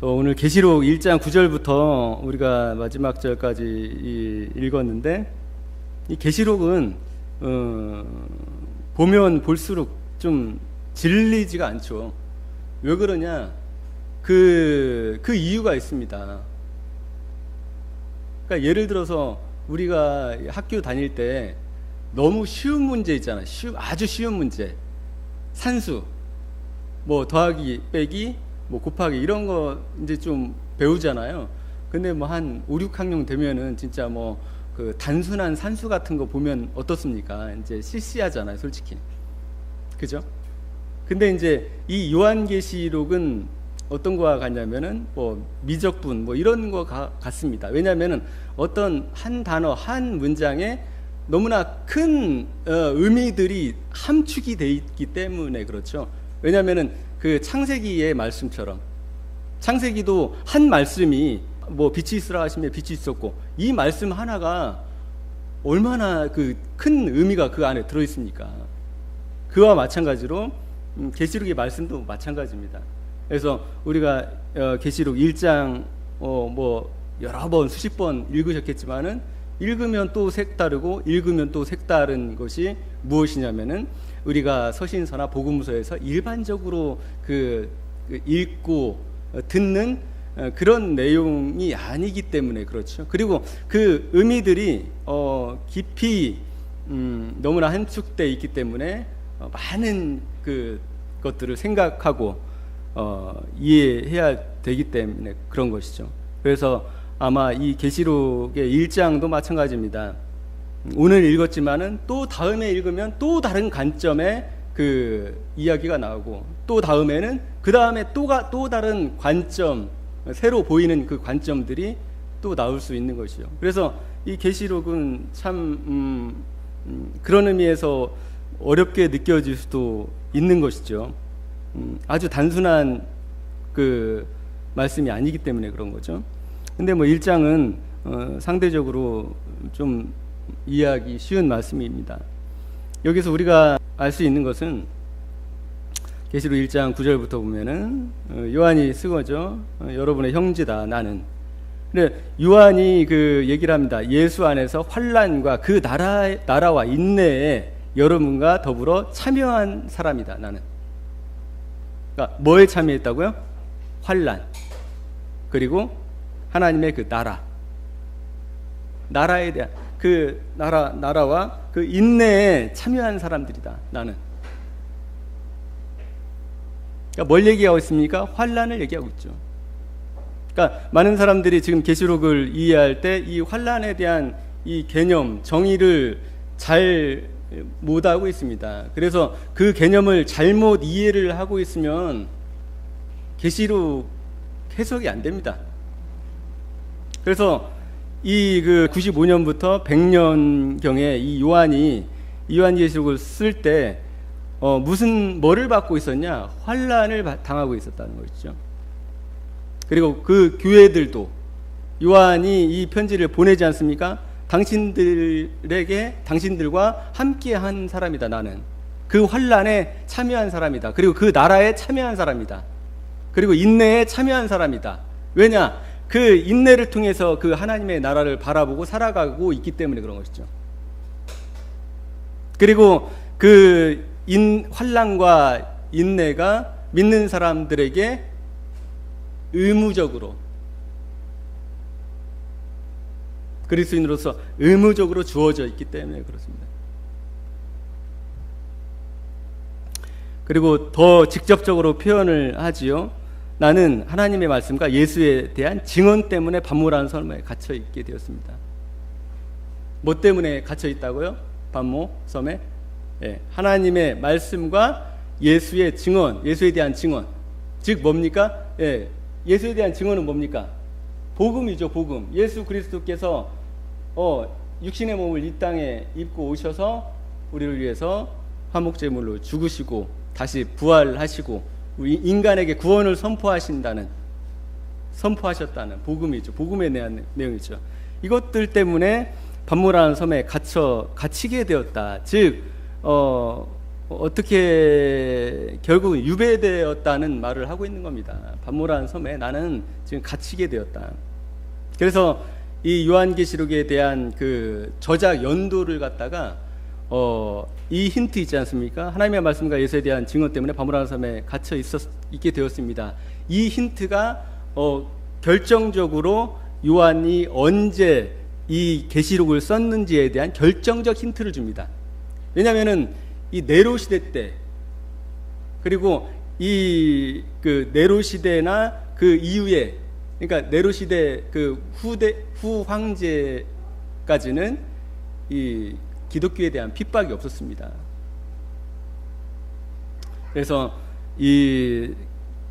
오늘 계시록 1장 9절부터 우리가 마지막 절까지 읽었는데, 이 계시록은 보면 볼수록 좀 질리지가 않죠. 왜 그러냐? 그 이유가 있습니다. 그러니까 예를 들어서 우리가 학교 다닐 때 너무 쉬운 문제 있잖아요. 아주 쉬운 문제. 산수, 뭐 더하기, 빼기, 뭐 곱하기 이런 거 이제 좀 배우잖아요. 근데 뭐 한 5, 6학년 되면은 진짜 뭐 그 단순한 산수 같은 거 보면 어떻습니까? 이제 시시하잖아요, 솔직히. 그죠? 근데 이제 이 요한계시록은 어떤 거와 같냐면은 뭐 미적분 뭐 이런 거 같습니다. 왜냐면은 어떤 한 단어, 한 문장에 너무나 큰 의미들이 함축이 돼 있기 때문에 그렇죠. 왜냐면은 그 창세기의 말씀처럼, 창세기도 한 말씀이 뭐 빛이 있으라 하시면 빛이 있었고, 이 말씀 하나가 얼마나 그 큰 의미가 그 안에 들어 있습니까? 그와 마찬가지로 계시록의 말씀도 마찬가지입니다. 그래서 우리가 계시록 1장 뭐 여러 번 수십 번 읽으셨겠지만은 읽으면 또 색다르고 읽으면 또 색다른 것이 무엇이냐면은 우리가 서신서나 복음서에서 일반적으로 그 읽고 듣는 그런 내용이 아니기 때문에 그렇죠. 그리고 그 의미들이 깊이 너무나 함축되어 있기 때문에 많은 그 것들을 생각하고 이해해야 되기 때문에 그런 것이죠. 그래서 아마 이 계시록의 1장도 마찬가지입니다. 오늘 읽었지만은 또 다음에 읽으면 또 다른 관점의 그 이야기가 나오고, 또 다음에는 그 다음에 또 다른 관점, 새로 보이는 그 관점들이 또 나올 수 있는 것이죠. 그래서 이 계시록은 참 그런 의미에서 어렵게 느껴질 수도 있는 것이죠. 아주 단순한 그 말씀이 아니기 때문에 그런 거죠. 근데 뭐 1장은 상대적으로 좀 이해하기 쉬운 말씀입니다. 여기서 우리가 알 수 있는 것은 계시록 1장 9절부터 보면은 요한이 쓰거죠. 여러분의 형제다 나는. 근데 요한이 그 얘기를 합니다. 예수 안에서 환난과 그 나라와 인내에 여러분과 더불어 참여한 사람이다 나는. 그러니까 뭐에 참여했다고요? 환난, 그리고 하나님의 그 나라에 대한 그 나라와 그 인내에 참여한 사람들이다 나는. 그러니까 뭘 얘기하고 있습니까? 환난을 얘기하고 있죠. 그러니까 많은 사람들이 지금 계시록을 이해할 때 이 환난에 대한 이 개념, 정의를 잘 못하고 있습니다. 그래서 그 개념을 잘못 이해를 하고 있으면 계시록 해석이 안 됩니다. 그래서 이 그 95년부터 100년경에 이 요한계시록을 쓸 때 뭐를 받고 있었냐? 환난을 당하고 있었다는 것이죠. 그리고 그 교회들도 요한이 이 편지를 보내지 않습니까? 당신들과 함께한 사람이다 나는. 그 환난에 참여한 사람이다. 그리고 그 나라에 참여한 사람이다. 그리고 인내에 참여한 사람이다. 왜냐? 그 인내를 통해서 그 하나님의 나라를 바라보고 살아가고 있기 때문에 그런 것이죠. 그리고 그 환난과 인내가 믿는 사람들에게 의무적으로, 그리스도인으로서 의무적으로 주어져 있기 때문에 그렇습니다. 그리고 더 직접적으로 표현을 하지요. 나는 하나님의 말씀과 예수에 대한 증언 때문에 반모라는 섬에 갇혀 있게 되었습니다. 뭐 때문에 갇혀 있다고요? 반모 섬에? 예, 하나님의 말씀과 예수의 증언, 예수에 대한 증언. 즉 뭡니까? 예, 예수에 대한 증언은 뭡니까? 복음이죠, 복음. 예수 그리스도께서 육신의 몸을 이 땅에 입고 오셔서 우리를 위해서 화목제물로 죽으시고 다시 부활하시고 우리 인간에게 구원을 선포하셨다는 복음이죠. 복음에 대한 내용이죠. 이것들 때문에 반모라는 섬에 갇히게 되었다. 즉 어떻게 결국 유배되었다는 말을 하고 있는 겁니다. 밤모란 섬에 나는 지금 갇히게 되었다. 그래서 이 요한계시록에 대한 그 저작 연도를 갖다가 이 힌트 있지 않습니까? 하나님의 말씀과 예수에 대한 증언 때문에 밤모란 섬에 갇혀 있게 되었습니다. 이 힌트가 결정적으로 요한이 언제 이 계시록을 썼는지에 대한 결정적 힌트를 줍니다. 왜냐하면은 이 네로 시대 때, 그리고 이 그 네로 시대나 그 이후에, 그러니까 네로 시대 그 후 황제까지는 이 기독교에 대한 핍박이 없었습니다. 그래서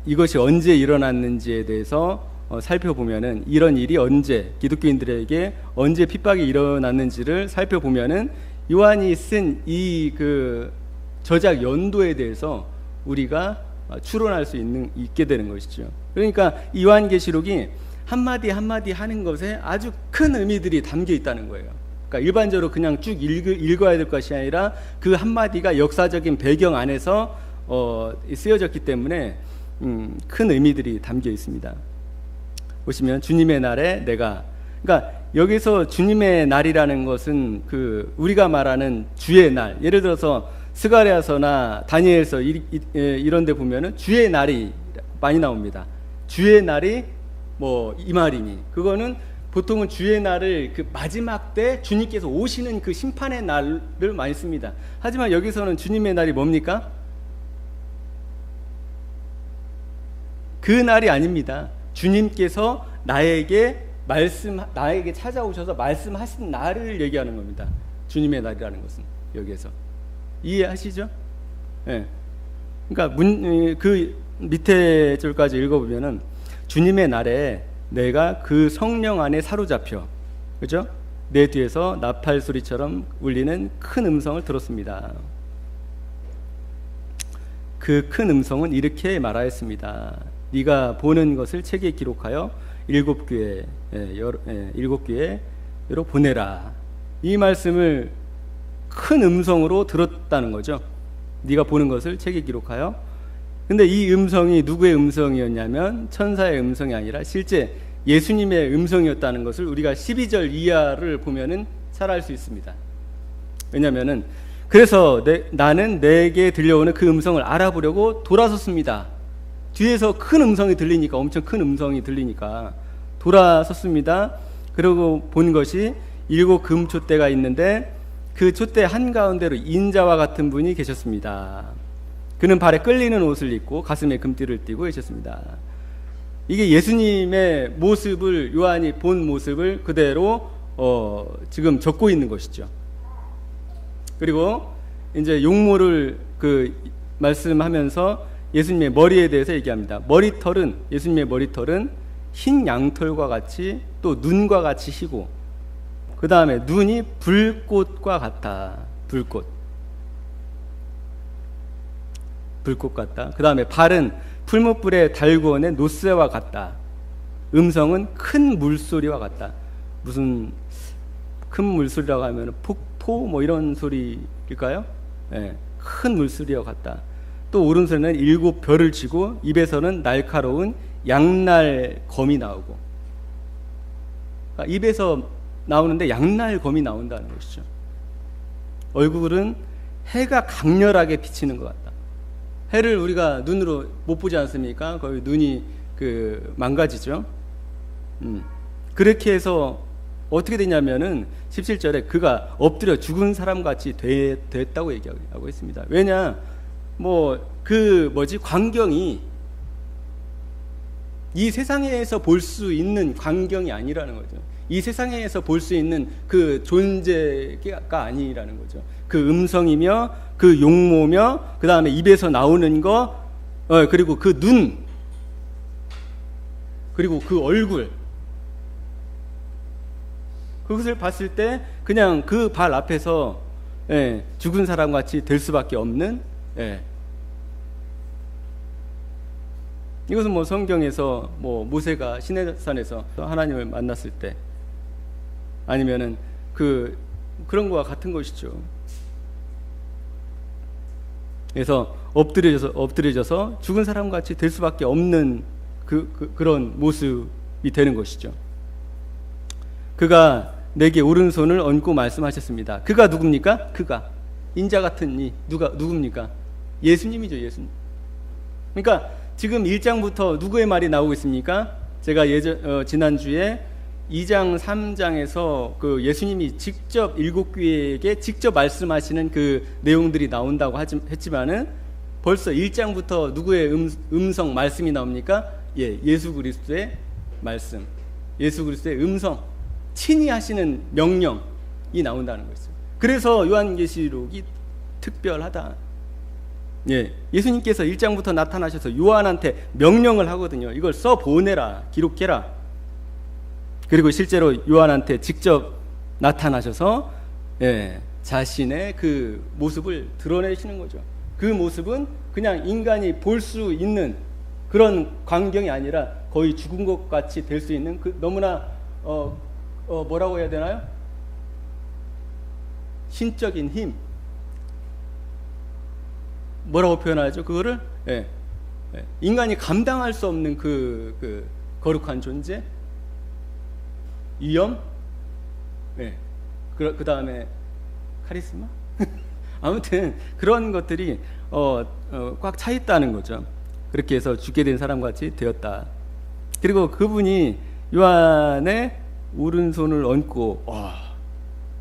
이것이 언제 일어났는지에 대해서 살펴보면은, 이런 일이 언제 기독교인들에게 언제 핍박이 일어났는지를 살펴보면은 요한이 쓴 이 그 저작 연도에 대해서 우리가 추론할 수 있게 되는 것이죠. 그러니까 이 요한계시록이 한마디 한마디 하는 것에 아주 큰 의미들이 담겨 있다는 거예요. 그러니까 일반적으로 그냥 쭉 읽어야 될 것이 아니라 그 한마디가 역사적인 배경 안에서 쓰여졌기 때문에 큰 의미들이 담겨 있습니다. 보시면 주님의 날에 내가, 그러니까 여기서 주님의 날이라는 것은 그 우리가 말하는 주의 날, 예를 들어서 스가랴서나 다니엘서 이런 데 보면은 주의 날이 많이 나옵니다. 주의 날이 뭐 이 말이니, 그거는 보통은 주의 날을 그 마지막 때 주님께서 오시는 그 심판의 날을 많이 씁니다. 하지만 여기서는 주님의 날이 뭡니까? 그 날이 아닙니다. 주님께서 나에게 찾아오셔서 말씀하신 날을 얘기하는 겁니다. 주님의 날이라는 것은 여기에서 이해하시죠? 예. 그러니까 그 밑에 줄까지 읽어보면은 주님의 날에 내가 그 성령 안에 사로잡혀, 그죠? 내 뒤에서 나팔 소리처럼 울리는 큰 음성을 들었습니다. 그 큰 음성은 이렇게 말하였습니다. 네가 보는 것을 책에 기록하여 일곱 교회로 보내라. 이 말씀을 큰 음성으로 들었다는 거죠. 네가 보는 것을 책에 기록하여. 근데 이 음성이 누구의 음성이었냐면 천사의 음성이 아니라 실제 예수님의 음성이었다는 것을 우리가 12절 이하를 보면은 잘 알 수 있습니다. 왜냐면은 그래서 나는 내게 들려오는 그 음성을 알아보려고 돌아섰습니다. 뒤에서 큰 음성이 들리니까, 엄청 큰 음성이 들리니까 돌아섰습니다. 그리고 본 것이 7 금촛대가 있는데 그 촛대 한가운데로 인자와 같은 분이 계셨습니다. 그는 발에 끌리는 옷을 입고 가슴에 금띠를 띠고 계셨습니다. 이게 예수님의 모습을, 요한이 본 모습을 그대로 지금 적고 있는 것이죠. 그리고 이제 용모를 말씀하면서 예수님의 머리에 대해서 얘기합니다. 예수님의 머리털은 흰 양털과 같이, 또 눈과 같이 희고, 그 다음에 눈이 불꽃과 같다. 불꽃 같다. 그 다음에 발은 풀무불에 달구어낸 노새와 같다. 음성은 큰 물소리와 같다. 무슨 큰 물소리라고 하면 폭포 뭐 이런 소리일까요? 네, 큰 물소리와 같다. 또 오른손에는 7 별을 쥐고 입에서는 날카로운 양날 검이 나오고, 그러니까 입에서 나오는데 양날검이 나온다는 것이죠. 얼굴은 해가 강렬하게 비치는 것 같다. 해를 우리가 눈으로 못 보지 않습니까? 거의 눈이 망가지죠. 그렇게 해서 어떻게 되냐면은 17절에 그가 엎드려 죽은 사람같이 됐다고 얘기하고 있습니다. 왜냐, 광경이 이 세상에서 볼 수 있는 광경이 아니라는 거죠. 이 세상에서 볼 수 있는 그 존재가 아니라는 거죠. 그 음성이며 그 용모며 그 다음에 입에서 나오는 거, 그리고 그 눈, 그리고 그 얼굴, 그것을 봤을 때 그냥 그 발 앞에서 죽은 사람같이 될 수밖에 없는, 이것은 성경에서 모세가 시내산에서 하나님을 만났을 때, 아니면은 그런 거와 같은 것이죠. 그래서 엎드려져서 죽은 사람 같이 될 수밖에 없는 그런 모습이 되는 것이죠. 그가 내게 오른손을 얹고 말씀하셨습니다. 그가 누굽니까? 그가 인자 같은 이 누굽니까? 예수님이죠. 예수님. 그러니까 지금 1장부터 누구의 말이 나오고 있습니까? 제가 지난주에 2장 3장에서 그 예수님이 직접 7교회에게 직접 말씀하시는 그 내용들이 나온다고 했지만은 벌써 1장부터 누구의 음성 말씀이 나옵니까? 예수 그리스도의 말씀, 예수 그리스도의 음성, 친히 하시는 명령이 나온다는 것이죠. 그래서 요한계시록이 특별하다. 예수님께서 1장부터 나타나셔서 요한한테 명령을 하거든요. 이걸 써보내라, 기록해라. 그리고 실제로 요한한테 직접 나타나셔서 자신의 그 모습을 드러내시는 거죠. 그 모습은 그냥 인간이 볼 수 있는 그런 광경이 아니라 거의 죽은 것 같이 될 수 있는 그 너무나 뭐라고 해야 되나요? 신적인 힘. 뭐라고 표현하죠? 그거를 인간이 감당할 수 없는 그 거룩한 존재, 위엄, 그 다음에 카리스마. 아무튼 그런 것들이 꽉 차 있다는 거죠. 그렇게 해서 죽게 된 사람 같이 되었다. 그리고 그분이 요한의 오른손을 얹고,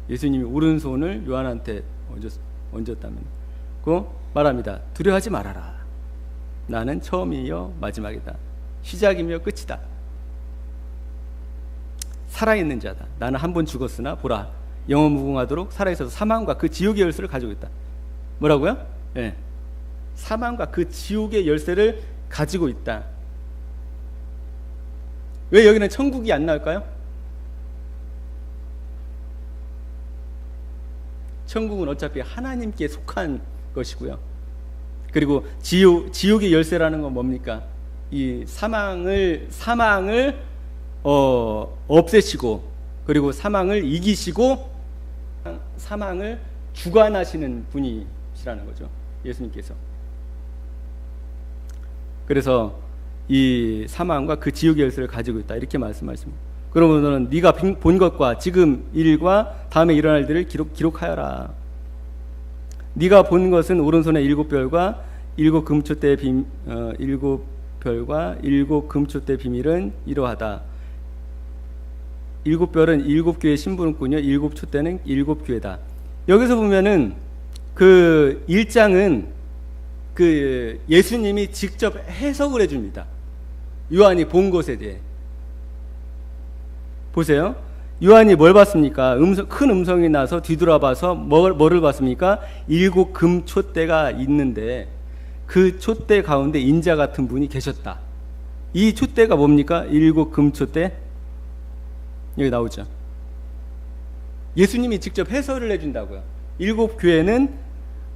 예수님이 오른손을 요한한테 얹었다면, 그 말합니다. 두려워하지 말아라. 나는 처음이요 마지막이다. 시작이며 끝이다. 살아있는 자다. 나는 한 번 죽었으나 보라, 영원무궁하도록 살아있어서 사망과 그 지옥의 열쇠를 가지고 있다. 뭐라고요? 사망과 그 지옥의 열쇠를 가지고 있다. 왜 여기는 천국이 안 나올까요? 천국은 어차피 하나님께 속한 것이고요. 그리고 지옥의 열쇠라는 건 뭡니까? 이 사망을 없애시고, 그리고 사망을 이기시고 사망을 주관하시는 분이시라는 거죠. 예수님께서. 그래서 이 사망과 그 지옥의 열쇠를 가지고 있다, 이렇게 말씀하십니다. 그러면은 네가 본 것과 지금 일과 다음에 일어날 일들을 기록하여라. 네가 본 것은 오른손의 7별과 7금초대의 7별과 7금초대의 비밀은 이러하다. 7별은 7교회의 심부름꾼이요, 7촛대는 7교회다. 여기서 보면은 그 1장은 그 예수님이 직접 해석을 해줍니다. 요한이 본 것에 대해. 보세요. 요한이 뭘 봤습니까? 큰 음성이 나서 뒤돌아봐서 뭐를 봤습니까? 7금촛대가 있는데 그 촛대 가운데 인자 같은 분이 계셨다. 이 촛대가 뭡니까? 7금촛대. 여기 나오죠. 예수님이 직접 해설을 해준다고요. 7교회는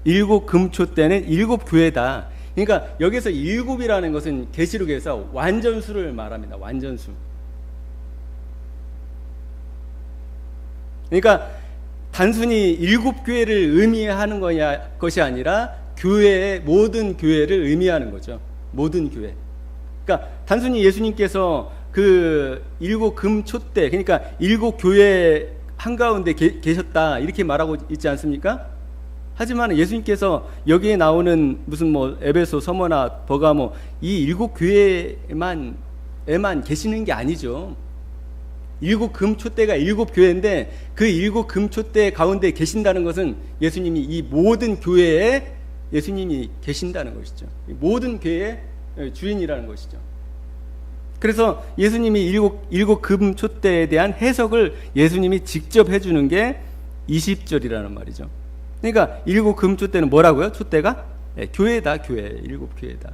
7금촛대는 7교회다. 그러니까 여기서 7이라는 것은 계시록에서 완전수를 말합니다. 완전수. 그러니까 단순히 7교회를 의미하는 것이 아니라 모든 교회를 의미하는 거죠. 모든 교회. 그러니까 단순히 예수님께서 그 7금촛대, 그러니까 7교회 한가운데 계셨다, 이렇게 말하고 있지 않습니까? 하지만 예수님께서 여기에 나오는 무슨 에베소, 서머나, 버가모 이 7교회에만 계시는 게 아니죠. 7금촛대가 7교회인데 그 7금촛대 가운데 계신다는 것은 예수님이 이 모든 교회에 예수님이 계신다는 것이죠. 모든 교회의 주인이라는 것이죠. 그래서 예수님이 7금촛대에 대한 해석을 예수님이 직접 해주는 게 20절이라는 말이죠. 그러니까 7금촛대는 뭐라고요? 촛대가? 교회다, 교회. 7교회다.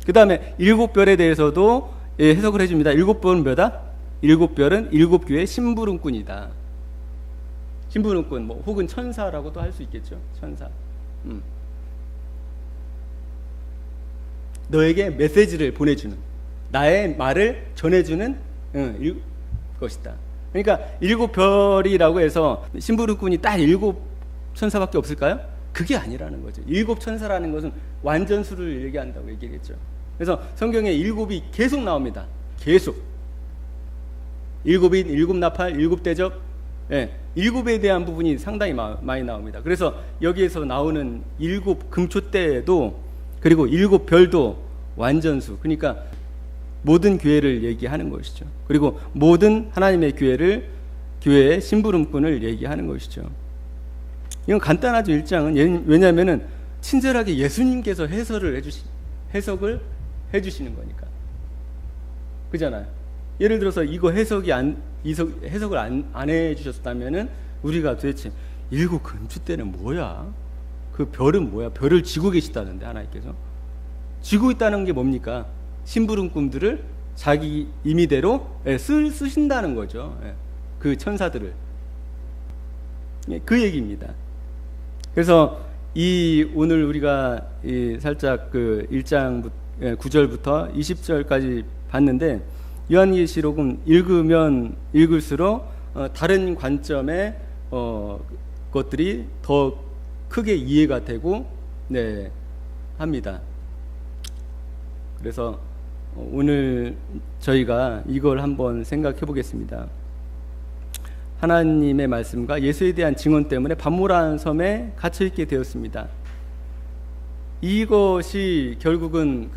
그 다음에 7별에 대해서도 해석을 해줍니다. 7별은 뭐다? 7별은 7교회의 심부름꾼이다. 심부름꾼, 혹은 천사라고도 할 수 있겠죠. 천사. 너에게 메시지를 보내주는, 나의 말을 전해주는 것이다. 그러니까 7별이라고 해서 심부름꾼이 딱 7 천사밖에 없을까요? 그게 아니라는 거죠. 일곱 천사라는 것은 완전수를 얘기한다고 얘기했죠. 그래서 성경에 일곱이 계속 나옵니다. 계속. 일곱인, 일곱 나팔, 일곱 대접, 일곱에 대한 부분이 상당히 많이 나옵니다. 그래서 여기에서 나오는 일곱 금초대도, 그리고 일곱 별도 완전수, 그러니까 모든 교회를 얘기하는 것이죠. 그리고 모든 하나님의 교회의 심부름꾼을 얘기하는 것이죠. 이건 간단하죠. 1장은. 왜냐하면 친절하게 예수님께서 해석을 해주시는 거니까. 그잖아요. 예를 들어서 이거 해석을 안 해주셨다면은 우리가 도대체 일곱 금초대는 뭐야? 그 별은 뭐야? 별을 지고 계시다는데 하나님께서 지고 있다는 게 뭡니까? 심부름꾼들을 자기 임의대로 쓰신다는 거죠. 그 천사들을. 그 얘기입니다. 그래서 오늘 우리가 살짝 그 1장 9절부터 20절까지 봤는데, 요한계시록은 읽으면 읽을수록 다른 관점의 것들이 더 크게 이해가 되고 합니다. 그래서 오늘 저희가 이걸 한번 생각해 보겠습니다. 하나님의 말씀과 예수에 대한 증언 때문에 밤모라는 섬에 갇혀 있게 되었습니다. 이것이 결국은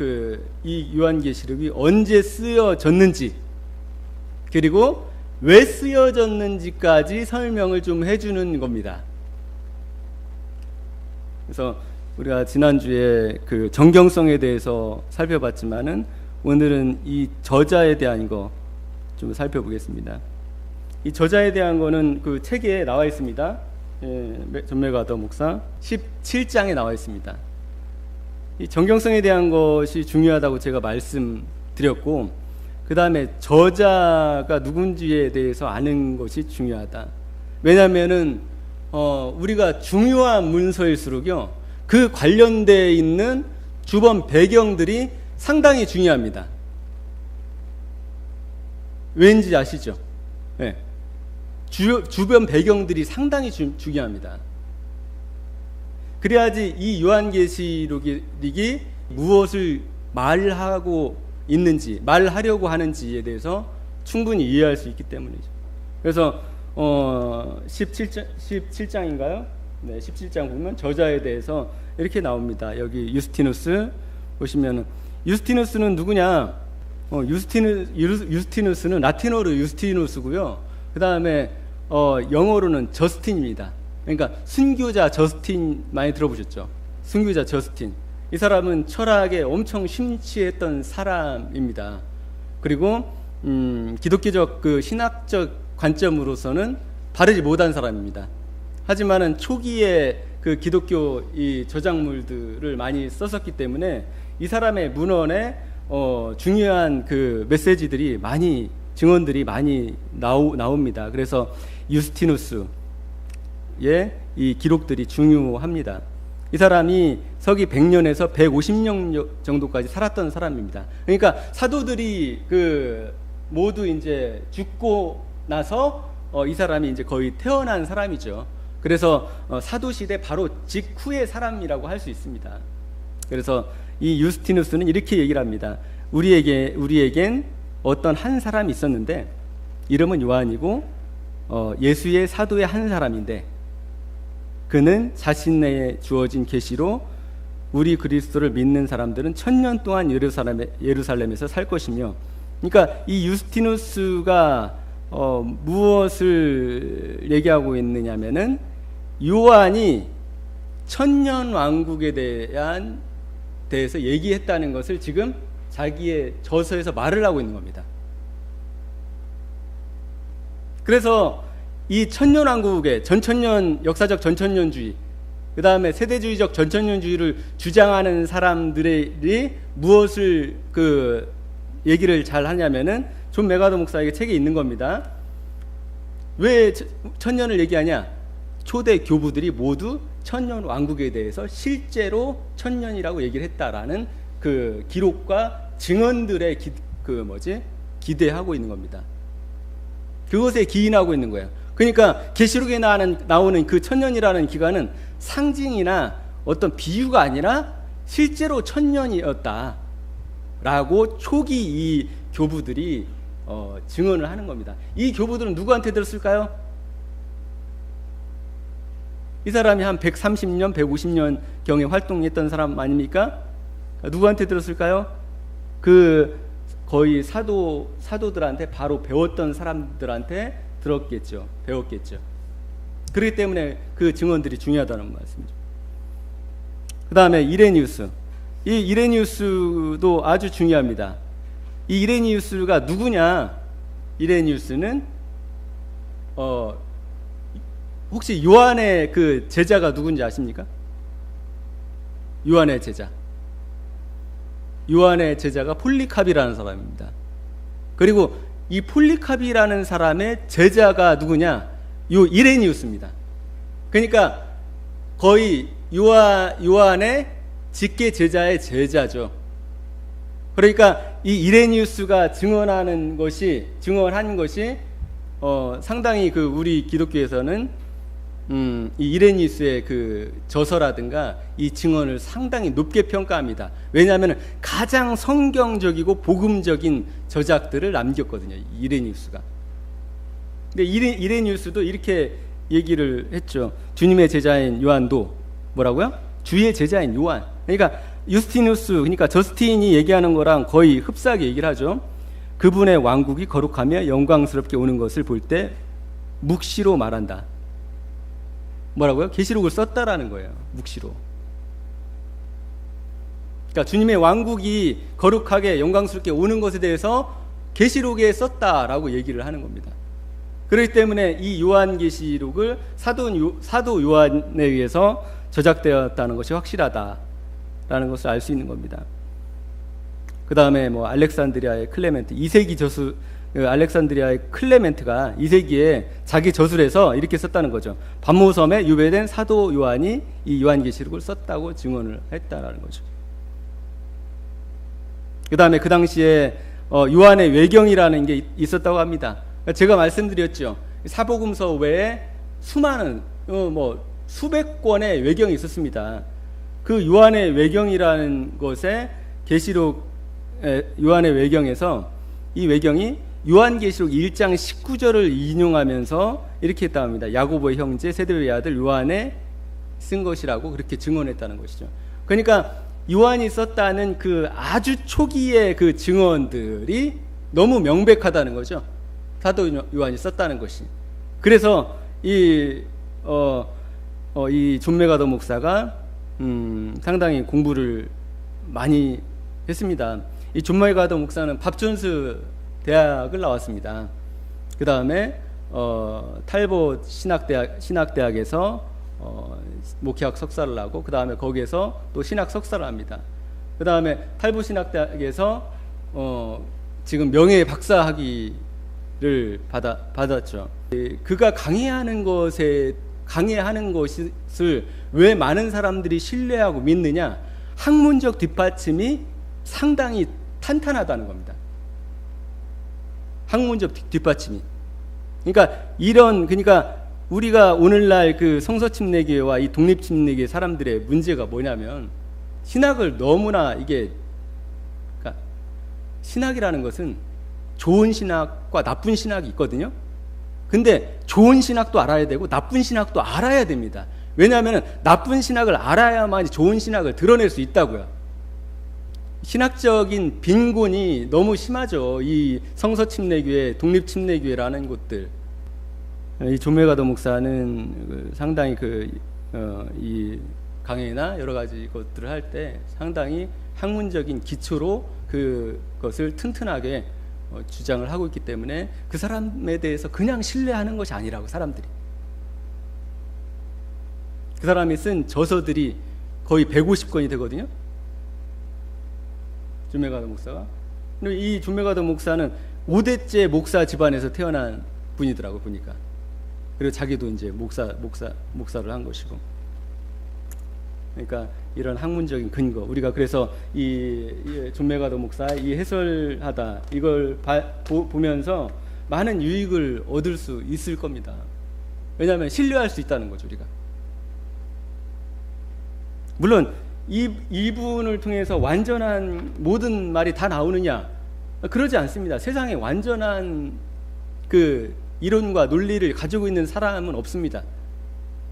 이 요한계시록이 언제 쓰여졌는지, 그리고 왜 쓰여졌는지까지 설명을 좀 해주는 겁니다. 그래서 우리가 지난주에 그 정경성에 대해서 살펴봤지만은 오늘은 이 저자에 대한 거 좀 살펴보겠습니다. 이 저자에 대한 거는 그 책에 나와 있습니다. 전매가더 목사 17장에 나와 있습니다. 이 정경성에 대한 것이 중요하다고 제가 말씀드렸고, 그 다음에 저자가 누군지에 대해서 아는 것이 중요하다. 왜냐하면은 우리가 중요한 문서일수록요, 그 관련되어 있는 주변 배경들이 상당히 중요합니다. 왠지 아시죠? 주변 배경들이 상당히 중요합니다. 그래야지 이 요한계시록이 무엇을 말하고 있는지, 말하려고 하는지에 대해서 충분히 이해할 수 있기 때문이죠. 그래서 17장인가요? 17장 보면 저자에 대해서 이렇게 나옵니다. 여기 유스티누스 보시면은, 유스티누스는 누구냐? 유스티누스는 라틴어로 유스티누스고요. 그 다음에 영어로는 저스틴입니다. 그러니까 순교자 저스틴 많이 들어보셨죠? 순교자 저스틴. 이 사람은 철학에 엄청 심취했던 사람입니다. 그리고 기독교적 그 신학적 관점으로서는 바르지 못한 사람입니다. 하지만은 초기에 그 기독교 이 저작물들을 많이 썼었기 때문에 이 사람의 문헌에 중요한 그 메시지들이 증언들이 많이 나옵니다. 그래서 유스티누스의 이 기록들이 중요합니다. 이 사람이 서기 100년에서 150년 정도까지 살았던 사람입니다. 그러니까 사도들이 모두 이제 죽고 나서 이 사람이 이제 거의 태어난 사람이죠. 그래서 사도 시대 바로 직후의 사람이라고 할 수 있습니다. 그래서 이 유스티누스는 이렇게 얘기를 합니다. 우리에겐 어떤 한 사람이 있었는데 이름은 요한이고 예수의 사도의 한 사람인데, 그는 자신에게 주어진 계시로 우리 그리스도를 믿는 사람들은 1000년 동안 예루살렘에서 살 것이며, 그러니까 이 유스티누스가 무엇을 얘기하고 있느냐면은 요한이 1000년 왕국에 대해서 얘기했다는 것을 지금 자기의 저서에서 말을 하고 있는 겁니다. 그래서 이 천년왕국의 전천년 역사적 전천년주의, 그 다음에 세대주의적 전천년주의를 주장하는 사람들이 무엇을 얘기를 잘 하냐면은 존 메가더 목사에게 책에 있는 겁니다. 왜 천년을 얘기하냐? 초대 교부들이 모두 천년 왕국에 대해서 실제로 천년이라고 얘기를 했다라는 그 기록과 증언들의 기대하고 있는 겁니다. 그것에 기인하고 있는 거예요. 그러니까 계시록에 나오는 그 천년이라는 기간은 상징이나 어떤 비유가 아니라 실제로 천년이었다라고 초기 이 교부들이 증언을 하는 겁니다. 이 교부들은 누구한테 들었을까요? 이 사람이 한 130년, 150년 경에 활동했던 사람 아닙니까? 누구한테 들었을까요? 그 거의 사도들한테 바로 배웠던 사람들한테 들었겠죠. 배웠겠죠. 그렇기 때문에 그 증언들이 중요하다는 말씀이죠. 그 다음에 이레니우스. 이 이레니우스도 아주 중요합니다. 이 이레니우스가 누구냐? 이레니우스는 혹시 요한의 그 제자가 누군지 아십니까? 요한의 제자. 요한의 제자가 폴리카비라는 사람입니다. 그리고 이 폴리카비라는 사람의 제자가 누구냐? 요 이레니우스입니다. 그러니까 거의 요한의 직계 제자의 제자죠. 그러니까 이 이레니우스가 증언한 것이 상당히 그 우리 기독교에서는 이 이레니우스의 그 저서라든가 이 증언을 상당히 높게 평가합니다. 왜냐하면 가장 성경적이고 복음적인 저작들을 남겼거든요. 이레니우스가. 근데 이레니우스도 이렇게 얘기를 했죠. 주님의 제자인 요한도 뭐라고요? 주의 제자인 요한. 그러니까 유스티누스, 그러니까 저스틴이 얘기하는 거랑 거의 흡사하게 얘기를 하죠. 그분의 왕국이 거룩하며 영광스럽게 오는 것을 볼 때 묵시로 말한다. 뭐라고요? 계시록을 썼다라는 거예요. 묵시로. 그러니까 주님의 왕국이 거룩하게 영광스럽게 오는 것에 대해서 계시록에 썼다라고 얘기를 하는 겁니다. 그렇기 때문에 이 요한계시록을 사도 요한에 의해서 저작되었다는 것이 확실하다라는 것을 알 수 있는 겁니다. 그 다음에 뭐 알렉산드리아의 클레멘트, 2세기 저수 알렉산드리아의 클레멘트가 2세기에 자기 저술을 해서 이렇게 썼다는 거죠. 반모섬에 유배된 사도 요한이 이 요한계시록을 썼다고 증언을 했다라는 거죠. 그 다음에 그 당시에 요한의 외경이라는 게 있었다고 합니다. 제가 말씀드렸죠. 사복음서 외에 수많은 수백 권의 외경이 있었습니다. 그 요한의 외경이라는 것에 계시록 요한의 외경에서 이 외경이 요한계시록 1장 19절을 인용하면서 이렇게 했다고 합니다. 야고보의 형제 세데베의 아들 요한의 쓴 것이라고 그렇게 증언했다는 것이죠. 그러니까 요한이 썼다는 그 아주 초기의 그 증언들이 너무 명백하다는 거죠. 사도 요한이 썼다는 것이. 그래서 이 존 메가더 목사가 상당히 공부를 많이 했습니다. 이 존 메가더 목사는 밥존스 대학을 나왔습니다. 그 다음에 탈봇 신학대학에서 목회학 석사를 하고 그 다음에 거기에서 또 신학 석사를 합니다. 그 다음에 탈봇 신학대학에서 지금 명예 박사 학위를 받았죠. 그가 강해하는 것을 왜 많은 사람들이 신뢰하고 믿느냐? 학문적 뒷받침이 상당히 탄탄하다는 겁니다. 학문적 뒷받침이. 그러니까 우리가 오늘날 그 성서침례교회와 이 독립침례교회 사람들의 문제가 뭐냐면 신학을 너무나 그러니까 신학이라는 것은 좋은 신학과 나쁜 신학이 있거든요. 근데 좋은 신학도 알아야 되고 나쁜 신학도 알아야 됩니다. 왜냐하면 나쁜 신학을 알아야만 좋은 신학을 드러낼 수 있다고요. 신학적인 빈곤이 너무 심하죠. 이 성서침례교회, 독립침례교회라는 곳들. 이 존 메가더 목사는 상당히 이 강해나 여러 가지 것들을 할 때 상당히 학문적인 기초로 그것을 튼튼하게 주장을 하고 있기 때문에 그 사람에 대해서 그냥 신뢰하는 것이 아니라고 사람들이. 그 사람이 쓴 저서들이 거의 150권이 되거든요. 존 메가더 목사가. 이 존 메가더 목사는 5대째 목사 집안에서 태어난 분이더라고 보니까. 그리고 자기도 이제 목사를 한 것이고. 그러니까 이런 학문적인 근거, 우리가 그래서 이 존 메가더 목사 이 해설하다 이걸 보면서 많은 유익을 얻을 수 있을 겁니다. 왜냐하면 신뢰할 수 있다는 거죠, 우리가. 물론 이분을 통해서 완전한 모든 말이 다 나오느냐? 그러지 않습니다. 세상에 완전한 그 이론과 논리를 가지고 있는 사람은 없습니다.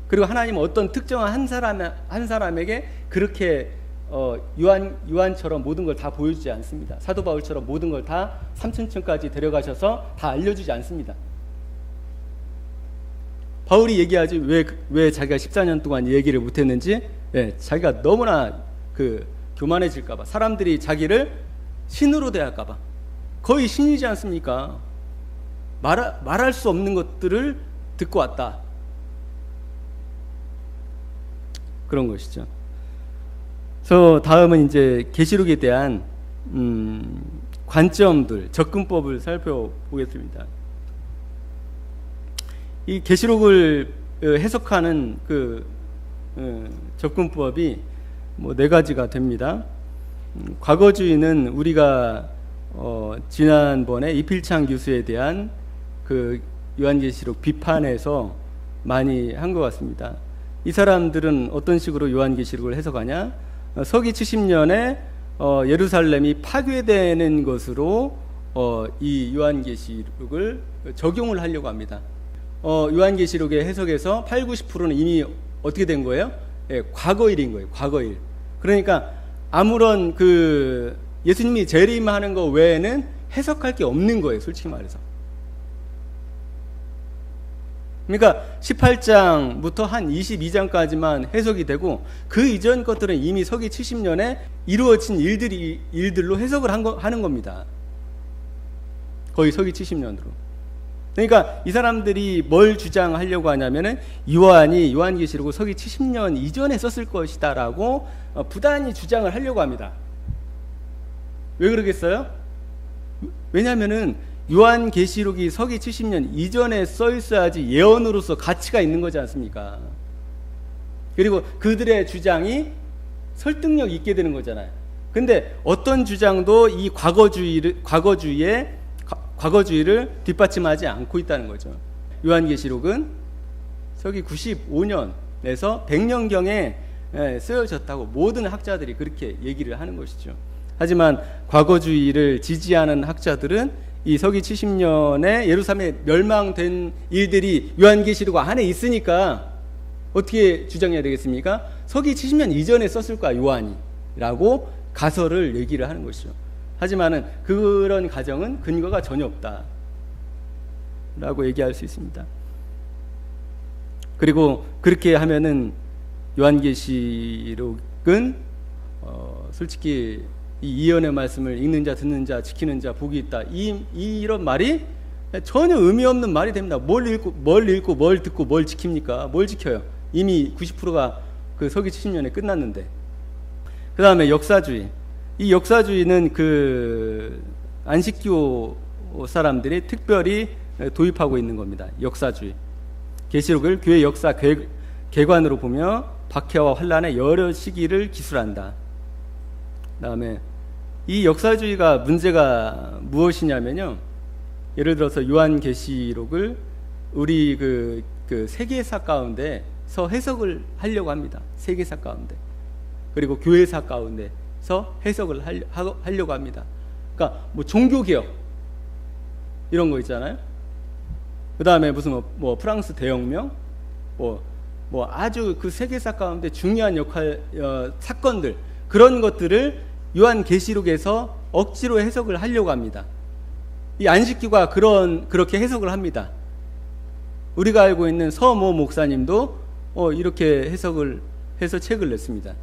그리고 하나님은 어떤 특정한 한 사람에게 그렇게 요한처럼 모든 걸 다 보여주지 않습니다. 사도 바울처럼 모든 걸 다 3,000층까지 데려가셔서 다 알려주지 않습니다. 바울이 얘기하지 왜 자기가 14년 동안 얘기를 못했는지, 자기가 너무나 교만해질까봐, 사람들이 자기를 신으로 대할까봐. 거의 신이지 않습니까? 말할 수 없는 것들을 듣고 왔다. 그런 것이죠. 그래서 다음은 이제 계시록에 대한 관점들, 접근법을 살펴보겠습니다. 이 계시록을 해석하는 접근법이 네 가지가 됩니다. 과거주의는 우리가 지난번에 이필창 교수에 대한 요한계시록 비판에서 많이 한 것 같습니다. 이 사람들은 어떤 식으로 요한계시록을 해석하냐? 서기 70년에 예루살렘이 파괴되는 것으로 이 요한계시록을 적용을 하려고 합니다. 요한계시록의 해석에서 8, 90%는 이미 어떻게 된 거예요? 과거일인 거예요. 과거일. 그러니까 아무런 예수님이 재림하는 거 외에는 해석할 게 없는 거예요. 솔직히 말해서. 그러니까 18장부터 한 22장까지만 해석이 되고 그 이전 것들은 이미 서기 70년에 이루어진 일들로 해석을 하는 겁니다. 거의 서기 70년으로. 그러니까 이 사람들이 뭘 주장하려고 하냐면은 요한이 요한계시록을 서기 70년 이전에 썼을 것이다라고 부단히 주장을 하려고 합니다. 왜 그러겠어요? 왜냐하면은 요한계시록이 서기 70년 이전에 써 있어야지 예언으로서 가치가 있는 거지 않습니까? 그리고 그들의 주장이 설득력 있게 되는 거잖아요. 근데 어떤 주장도 이 과거주의를 뒷받침하지 않고 있다는 거죠. 요한계시록은 서기 95년에서 100년경에 쓰여졌다고 모든 학자들이 그렇게 얘기를 하는 것이죠. 하지만 과거주의를 지지하는 학자들은 이 서기 70년에 예루살렘에 멸망된 일들이 요한계시록 안에 있으니까 어떻게 주장해야 되겠습니까? 서기 70년 이전에 썼을 거야 요한이 라고 가설을 얘기를 하는 것이죠. 하지만은 그런 가정은 근거가 전혀 없다 라고 얘기할 수 있습니다. 그리고 그렇게 하면은 요한계시록은 솔직히 이 예언의 말씀을 읽는 자, 듣는 자, 지키는 자, 복이 있다. 이런 말이 전혀 의미 없는 말이 됩니다. 뭘 읽고, 뭘 듣고, 뭘 지킵니까? 뭘 지켜요? 이미 90%가 서기 70년에 끝났는데. 그 다음에 역사주의. 이 역사주의는 안식교 사람들이 특별히 도입하고 있는 겁니다. 역사주의. 계시록을 교회 역사 개관으로 보며 박해와 환난의 여러 시기를 기술한다. 그다음에 이 역사주의가 문제가 무엇이냐면요. 예를 들어서 요한계시록을 우리 세계사 가운데서 해석을 하려고 합니다. 세계사 가운데. 그리고 교회사 가운데서 해석을 하려고 합니다. 그러니까 종교개혁 이런 거 있잖아요. 그다음에 무슨 프랑스 대혁명 아주 세계사 가운데 중요한 사건들 그런 것들을 요한계시록에서 억지로 해석을 하려고 합니다. 이 안식교가 그렇게 해석을 합니다. 우리가 알고 있는 서모 목사님도 이렇게 해석을 해서 책을 냈습니다.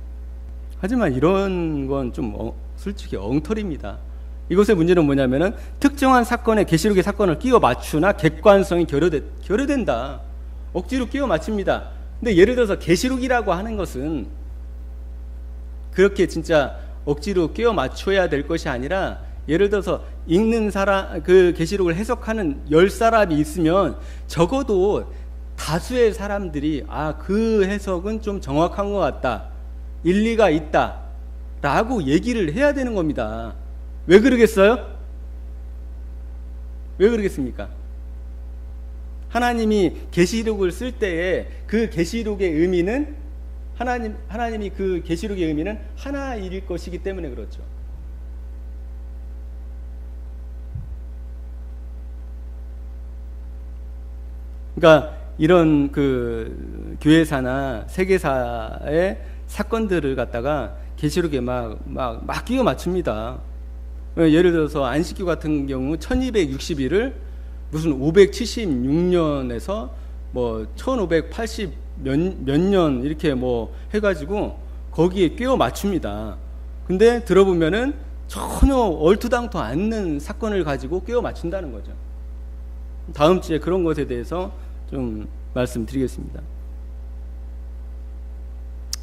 하지만 이런 건 좀 솔직히 엉터리입니다. 이것의 문제는 뭐냐면은 특정한 사건에 계시록의 사건을 끼워 맞추나 객관성이 결여된다. 억지로 끼워 맞춥니다. 근데 예를 들어서 계시록이라고 하는 것은 그렇게 진짜 억지로 끼워 맞춰야 될 것이 아니라 예를 들어서 읽는 사람, 계시록을 해석하는 10사람이 있으면 적어도 다수의 사람들이 그 해석은 좀 정확한 것 같다, 일리가 있다 라고 얘기를 해야 되는 겁니다. 왜 그러겠어요? 왜 그러겠습니까? 하나님이 계시록을 쓸 때에 그 계시록의 의미는 하나님이 그 계시록의 의미는 하나일 것이기 때문에 그렇죠. 그러니까 이런 그 교회사나 세계사의 사건들을 갖다가 계시록에 막 끼워 맞춥니다. 예를 들어서 안식교 같은 경우 1260일을 무슨 576년에서 뭐 1580 몇 년 이렇게 뭐 해가지고 거기에 끼워 맞춥니다. 근데 들어보면은 전혀 얼토당토 않는 사건을 가지고 끼워 맞춘다는 거죠. 다음 주에 그런 것에 대해서 좀 말씀드리겠습니다.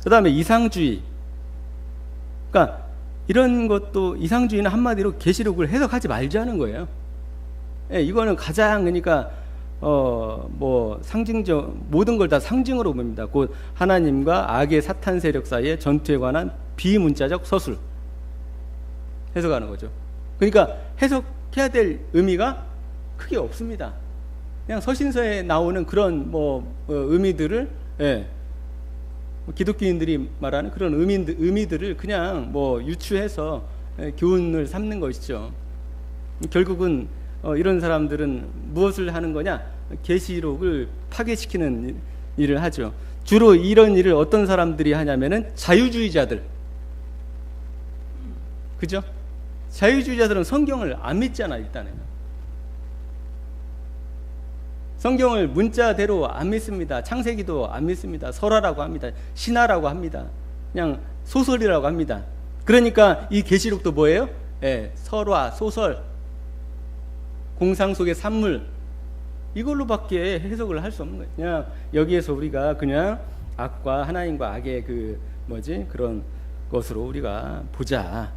그 다음에 이상주의. 그러니까 이런 것도 이상주의는 한마디로 계시록을 해석하지 말자는 거예요. 예, 이거는 가장 그러니까 뭐 상징적 모든 걸 다 상징으로 봅니다. 곧 하나님과 악의 사탄 세력 사이의 전투에 관한 비문자적 서술 해석하는 거죠. 그러니까 해석해야 될 의미가 크게 없습니다. 그냥 서신서에 나오는 그런 의미들을 기독교인들이 말하는 그런 의미들을 그냥 유추해서 교훈을 삼는 것이죠. 결국은 이런 사람들은 무엇을 하는 거냐? 계시록을 파괴시키는 일을 하죠. 주로 이런 일을 어떤 사람들이 하냐면은 자유주의자들. 그죠? 자유주의자들은 성경을 안 믿잖아, 일단은. 성경을 문자대로 안 믿습니다. 창세기도 안 믿습니다. 설화라고 합니다. 신화라고 합니다. 그냥 소설이라고 합니다. 그러니까 이 계시록도 뭐예요? 설화, 소설, 공상 속의 산물, 이걸로밖에 해석을 할 수 없는 거예요. 그냥 여기에서 우리가 그냥 악과 하나님과 악의 그런 것으로 우리가 보자.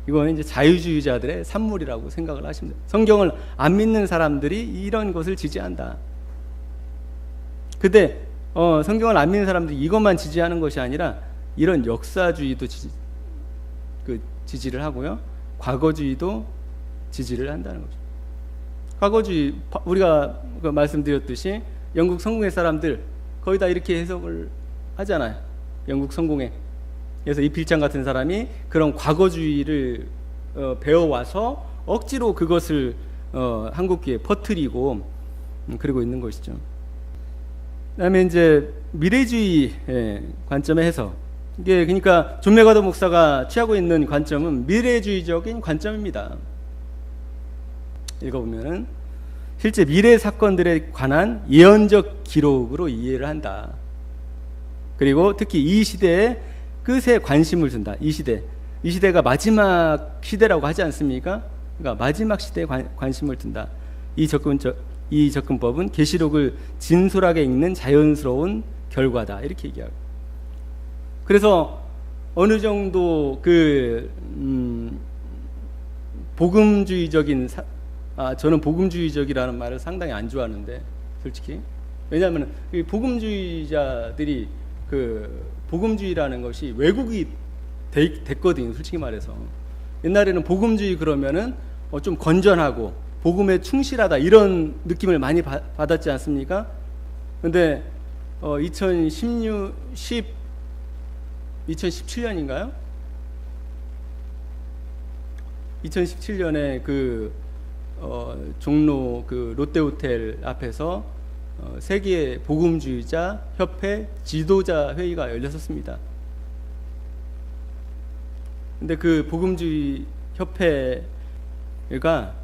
이거는 이제 자유주의자들의 산물이라고 생각을 하시면 돼요. 성경을 안 믿는 사람들이 이런 것을 지지한다. 근데 성경을 안 믿는 사람들이 이것만 지지하는 것이 아니라 이런 역사주의도 지지를 하고요, 과거주의도 지지를 한다는 거죠. 과거주의, 우리가 말씀드렸듯이 영국 성공회 사람들 거의 다 이렇게 해석을 하잖아요. 영국 성공회. 그래서 이필장 같은 사람이 그런 과거주의를 배워와서 억지로 그것을 한국교회에 퍼뜨리고 그러고 있는 것이죠. 그다음에 이제 미래주의 관점의 해석. 이게 그러니까 존 맥가더 목사가 취하고 있는 관점은 미래주의적인 관점입니다. 읽어보면은 실제 미래 사건들에 관한 예언적 기록으로 이해를 한다. 그리고 특히 이 시대에 끝에 관심을 둔다. 이 시대가 마지막 시대라고 하지 않습니까? 그러니까 마지막 시대에 관심을 둔다. 이 접근법은 계시록을 진솔하게 읽는 자연스러운 결과다. 이렇게 얘기하고. 그래서 어느 정도 복음주의적인 저는 복음주의적이라는 말을 상당히 안 좋아하는데, 솔직히. 왜냐하면 복음주의자들이 복음주의라는 것이 왜곡이 됐거든요, 솔직히 말해서. 옛날에는 복음주의 그러면은 좀 건전하고 복음에 충실하다 이런 느낌을 많이 받았지 않습니까? 근데 2017년인가요? 2017년에 종로 롯데호텔 앞에서 세계 복음주의자 협회 지도자 회의가 열렸었습니다. 근데 그 복음주의 협회가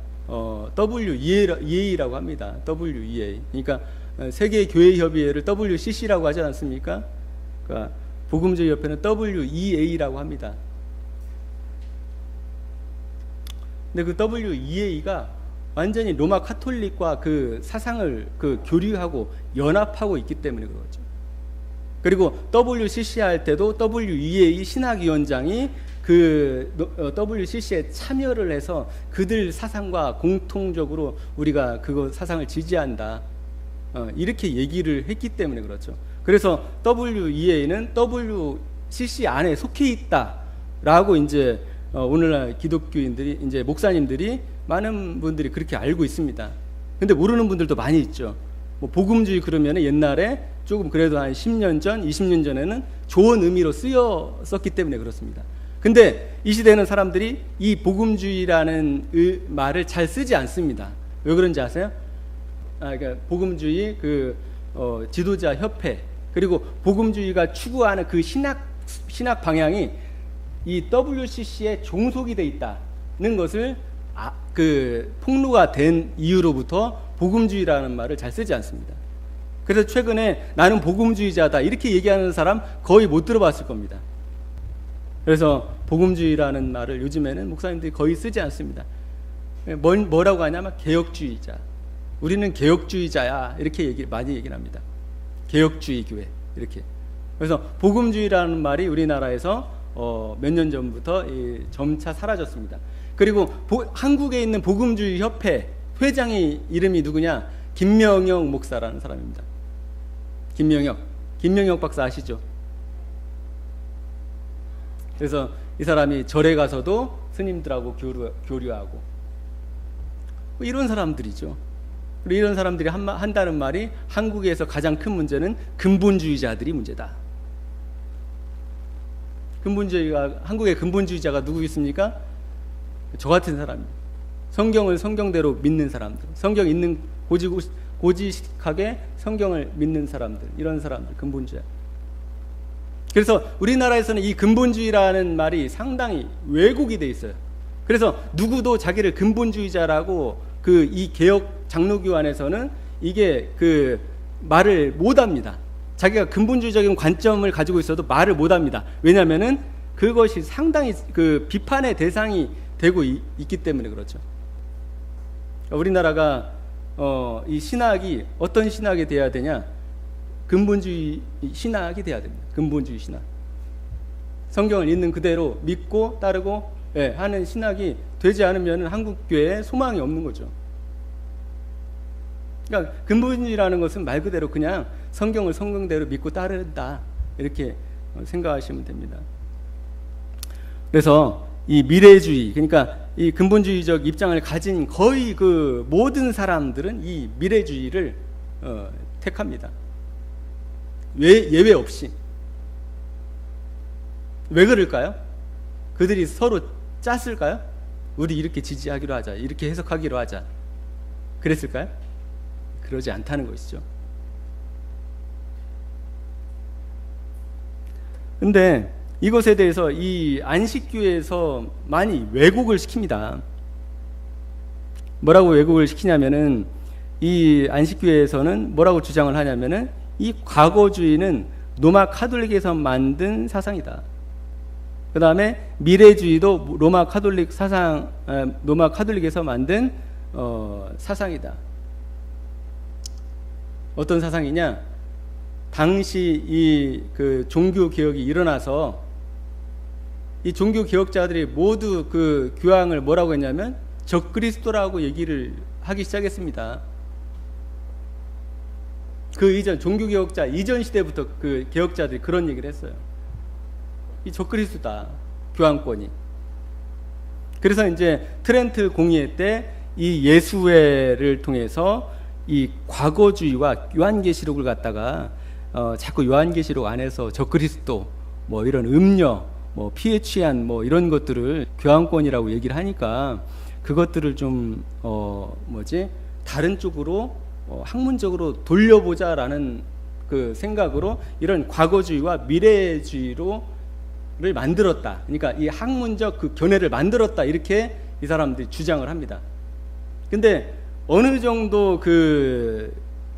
WEA라고 합니다. WEA. 그러니까 세계 교회 협의회를 WCC라고 하지 않습니까? 그러니까 복음주의 협회는 WEA라고 합니다. 근데 그 WEA가 완전히 로마 카톨릭과 그 사상을 교류하고 연합하고 있기 때문에 그렇죠. 그리고 WCC 할 때도 WEA 신학위원장이 WCC에 참여를 해서 그들 사상과 공통적으로 우리가 그거 사상을 지지한다. 이렇게 얘기를 했기 때문에 그렇죠. 그래서 WEA는 WCC 안에 속해 있다라고 이제 오늘날 기독교인들이, 이제 목사님들이, 많은 분들이 그렇게 알고 있습니다. 근데 모르는 분들도 많이 있죠. 뭐 복음주의 그러면 옛날에 조금 그래도 한 10년 전, 20년 전에는 좋은 의미로 쓰였었기 때문에 그렇습니다. 근데 이 시대는 사람들이 이 복음주의라는 말을 잘 쓰지 않습니다. 왜 그런지 아세요? 그러니까 복음주의 지도자 협회, 그리고 복음주의가 추구하는 그 신학 방향이 이 WCC에 종속이 돼 있다는 것을 폭로가 된 이후로부터 복음주의라는 말을 잘 쓰지 않습니다. 그래서 최근에 나는 복음주의자다 이렇게 얘기하는 사람 거의 못 들어봤을 겁니다. 그래서 복음주의라는 말을 요즘에는 목사님들이 거의 쓰지 않습니다. 뭐라고 하냐면 개혁주의자. 우리는 개혁주의자야 이렇게 많이 얘기를 합니다. 개혁주의 교회 이렇게. 그래서 복음주의라는 말이 우리나라에서 몇 년 전부터 점차 사라졌습니다. 그리고 한국에 있는 복음주의 협회 회장의 이름이 누구냐? 김명혁 목사라는 사람입니다. 김명혁 박사 아시죠? 그래서 이 사람이 절에 가서도 스님들하고 교류하고 이런 사람들이죠. 그리고 이런 사람들이 한다는 말이 한국에서 가장 큰 문제는 근본주의자들이 문제다. 한국의 근본주의자가 누구 있습니까? 저 같은 사람입니다. 성경을 성경대로 믿는 사람들, 성경 있는 고지식하게 성경을 믿는 사람들, 이런 사람들 근본주의. 그래서 우리나라에서는 이 근본주의라는 말이 상당히 왜곡이 돼 있어요. 그래서 누구도 자기를 근본주의자라고 이 개혁 장로교 안에서는 이게 말을 못 합니다. 자기가 근본주의적인 관점을 가지고 있어도 말을 못 합니다. 왜냐하면은 그것이 상당히 비판의 대상이 되고 있기 때문에 그렇죠. 우리나라가 이 신학이 어떤 신학이 돼야 되냐? 근본주의 신학이 돼야 됩니다. 근본주의 신학. 성경을 있는 그대로 믿고 따르고 하는 신학이 되지 않으면 한국 교회에 소망이 없는 거죠. 그러니까 근본주의라는 것은 말 그대로 그냥 성경을 성경대로 믿고 따른다 이렇게 생각하시면 됩니다. 그래서 이 미래주의, 그러니까 이 근본주의적 입장을 가진 거의 모든 사람들은 이 미래주의를 택합니다. 예외 없이. 왜 그럴까요? 그들이 서로 짰을까요? 우리 이렇게 지지하기로 하자, 이렇게 해석하기로 하자, 그랬을까요? 그러지 않다는 것이죠. 근데 이것에 대해서 이 안식교에서 많이 왜곡을 시킵니다. 뭐라고 왜곡을 시키냐면은 이 안식교에서는 뭐라고 주장을 하냐면은 이 과거주의는 로마 카톨릭에서 만든 사상이다. 그 다음에 미래주의도 로마 카톨릭에서 만든 사상이다. 어떤 사상이냐? 당시 이 종교 개혁이 일어나서 이 종교 개혁자들이 모두 교황을 뭐라고 했냐면 적그리스도라고 얘기를 하기 시작했습니다. 이전 종교 개혁자 이전 시대부터 개혁자들이 그런 얘기를 했어요. 이 적그리스도다, 교황권이. 그래서 이제 트렌트 공의회 때 이 예수회를 통해서 이 과거주의와 요한계시록을 갖다가 자꾸 요한계시록 안에서 적그리스도 뭐 이런 음녀 뭐 피에 취한 뭐 이런 것들을 교황권이라고 얘기를 하니까 그것들을 좀 다른 쪽으로 학문적으로 돌려보자라는 생각으로 이런 과거주의와 미래주의를 만들었다. 그러니까 이 학문적 견해를 만들었다, 이렇게 이 사람들이 주장을 합니다. 근데 어느 정도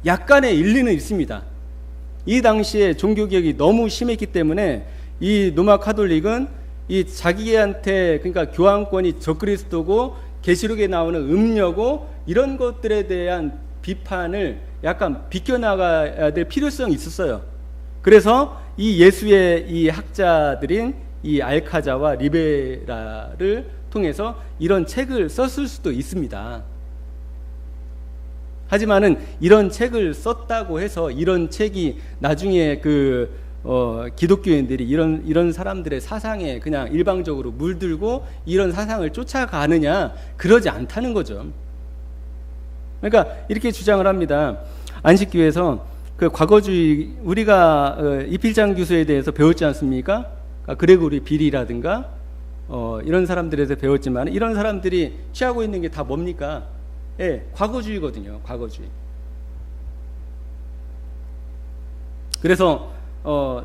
약간의 일리는 있습니다. 이 당시에 종교개혁이 너무 심했기 때문에 이 로마 카톨릭은 이 자기한테, 그러니까 교황권이 적그리스도고 계시록에 나오는 음녀고 이런 것들에 대한 비판을 약간 비껴나가야 될 필요성이 있었어요. 그래서 이 예수의 이 학자들인 이 알카자와 리베라를 통해서 이런 책을 썼을 수도 있습니다. 하지만은 이런 책을 썼다고 해서 이런 책이 나중에 기독교인들이 이런 사람들의 사상에 그냥 일방적으로 물들고 이런 사상을 쫓아가느냐, 그러지 않다는 거죠. 그러니까 이렇게 주장을 합니다. 안식교에서 그 과거주의, 우리가 이필장 교수에 대해서 배웠지 않습니까? 그레고리 빌이라든가 이런 사람들에 대해서 배웠지만, 이런 사람들이 취하고 있는 게 다 뭡니까? 예, 과거주의거든요. 과거주의. 그래서